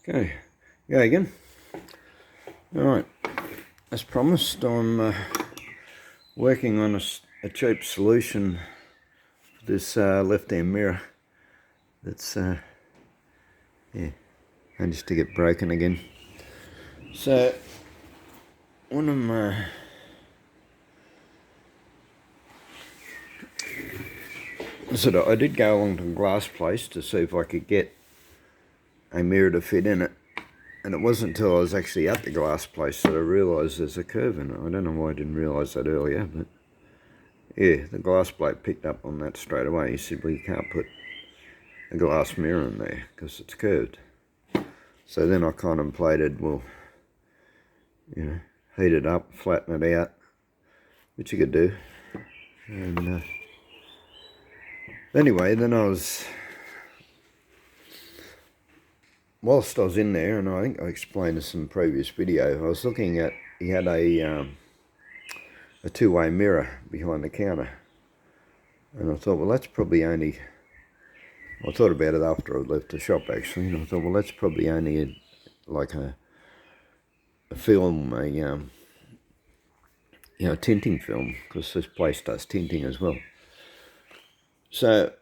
Okay, go again. Alright, as promised, I'm working on a cheap solution for this left-hand mirror that's managed to get broken again. So, one of my I did go along to the glass place to see if I could get a mirror to fit in it. And it wasn't until I was actually at the glass place that I realised there's a curve in it. I don't know why I didn't realise that earlier, but yeah, the glass bloke picked up on that straight away. He said, well, you can't put a glass mirror in there because it's curved. So then I contemplated, well, heat it up, flatten it out, which you could do. And anyway, then whilst I was in there, and I think I explained this in a previous video, I was looking at, he had a two-way mirror behind the counter. And I thought, well, that's probably only, I thought about it after I left the shop actually, and I thought, well, that's probably only like a film, a tinting film, because this place does tinting as well. So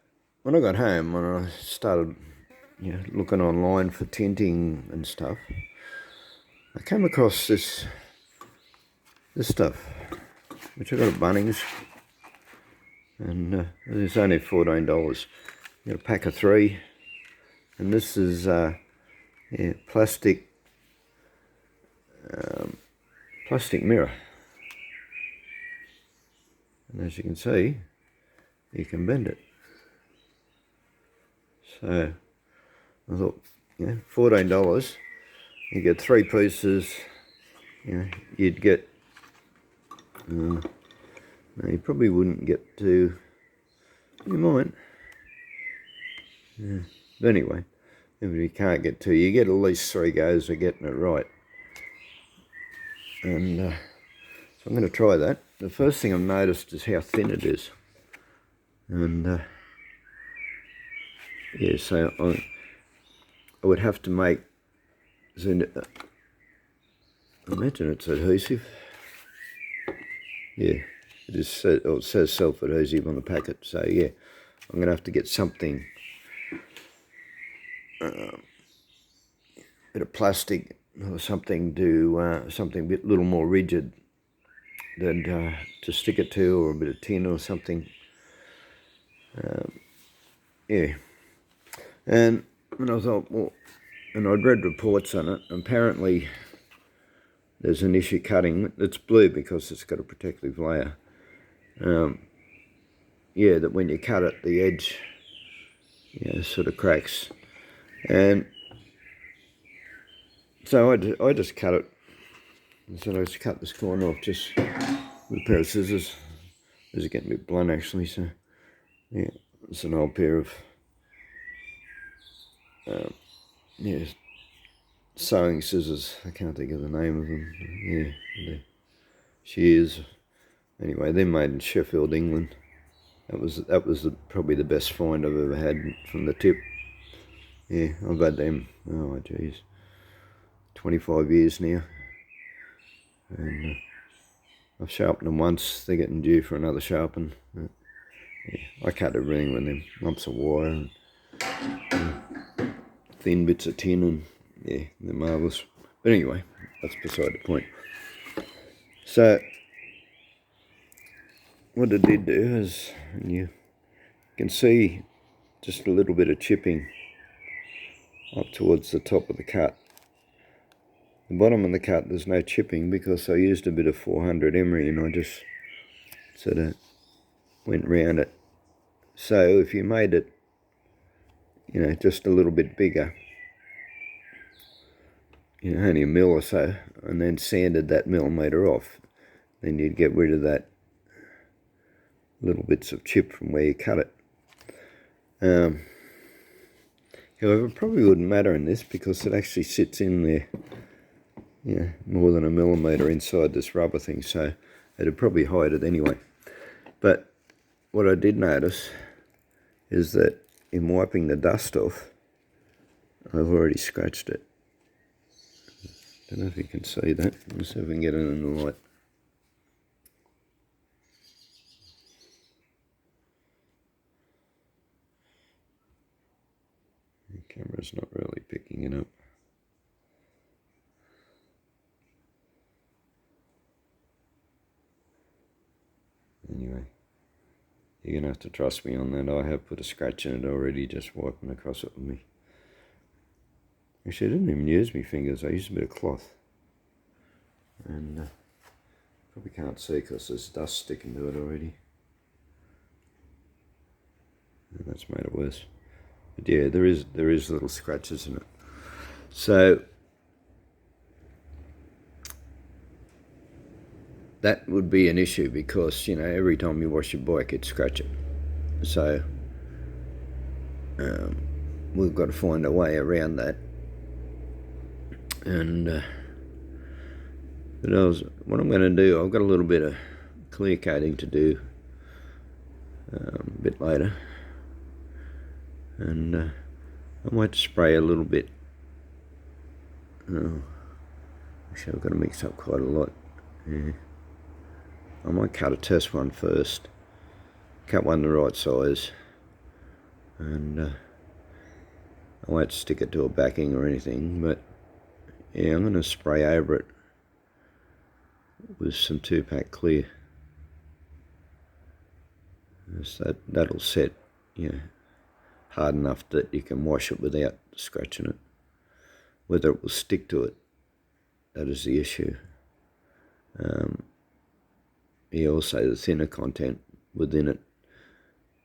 when I got home and I started looking online for tinting and stuff, I came across this stuff, which I got at Bunnings, and it's only $14. You got a pack of 3, and this is plastic mirror, and as you can see, you can bend it. So I thought, $14, you get 3 pieces. You'd get no, you probably wouldn't get to, you might, but anyway, if you can't get 2, you get at least 3 goes of getting it right. And so I'm going to try that. The first thing I've noticed is how thin it is, and so I would have to make, imagine it's adhesive. Yeah, it says self-adhesive on the packet, so yeah, I'm going to have to get something, bit of plastic or something to, something a bit little more rigid than to stick it to, or a bit of tin or something. Yeah, and I thought, well, and I'd read reports on it. Apparently there's an issue cutting. It's blue because it's got a protective layer. That when you cut it, the edge sort of cracks. And so I just cut it. So I just cut this corner off just with a pair of scissors. This is getting a bit blunt actually, so yeah, it's an old pair of sewing scissors. I can't think of the name of them. Yeah, the shears. Anyway, they're made in Sheffield, England. That was probably the best find I've ever had from the tip. Yeah, I've had them, oh geez, 25 years now. And I've sharpened them once. They're getting due for another sharpen. I cut everything with them lumps of wire and thin bits of tin, and yeah, they're marvellous. But anyway, that's beside the point. So what I did do is, you can see just a little bit of chipping up towards the top of the cut. The bottom of the cut, there's no chipping because I used a bit of 400 emery and I just sort of went round it. So if you made it, just a little bit bigger, only a mil or so, and then sanded that millimetre off, then you'd get rid of that little bits of chip from where you cut it. However, it probably wouldn't matter in this because it actually sits in there, more than a millimetre inside this rubber thing, so it'd probably hide it anyway. But what I did notice is that in wiping the dust off, I've already scratched it. Don't know if you can see that. Let's see if we can get it in the light. The camera's not really picking it up. Anyway, you're going to have to trust me on that. I have put a scratch in it already, just wiping across it with me. Actually, I didn't even use my fingers. I used a bit of cloth. And probably can't see because there's dust sticking to it already. And that's made it worse. But yeah, there is little scratches in it. So that would be an issue because, you know, every time you wash your bike, it scratches. So we've got to find a way around that. And what I'm going to do, I've got a little bit of clear coating to do a bit later. And I might spray a little bit. Actually, I've got to mix up quite a lot. Yeah. I might cut a test one first. Cut one the right size. And I won't stick it to a backing or anything, but yeah, I'm going to spray over it with some 2-pack clear. So that'll set, you know, hard enough that you can wash it without scratching it. Whether it will stick to it, that is the issue. Also the thinner content within it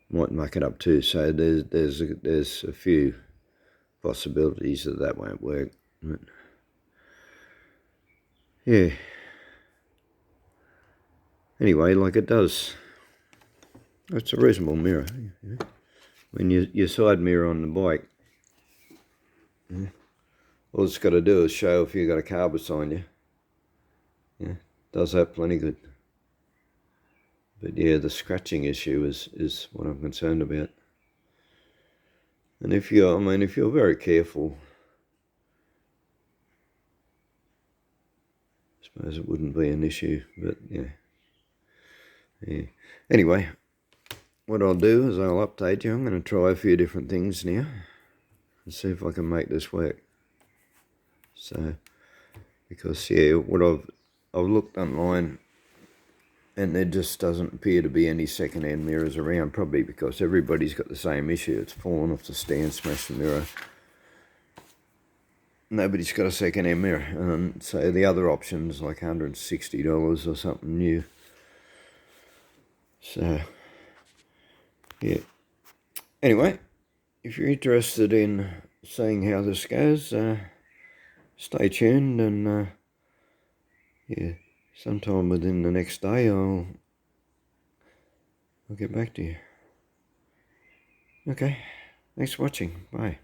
might muck it up too. So there's a few possibilities that won't work. But yeah. Anyway, like it does. It's a reasonable mirror. Yeah. When your side mirror on the bike, yeah, all it's got to do is show if you've got a car beside you. Yeah, does that plenty good. But yeah, the scratching issue is what I'm concerned about. And if you're very careful, I suppose it wouldn't be an issue. But yeah. Anyway, what I'll do is I'll update you. I'm going to try a few different things now and see if I can make this work. So, because yeah, what I've looked online, and there just doesn't appear to be any second-hand mirrors around, probably because everybody's got the same issue. It's fallen off the stand, smashed the mirror. Nobody's got a second-hand mirror. So the other option's like $160 or something new. So, yeah. Anyway, if you're interested in seeing how this goes, stay tuned, and yeah, sometime within the next day I'll get back to you. Okay, thanks for watching. Bye.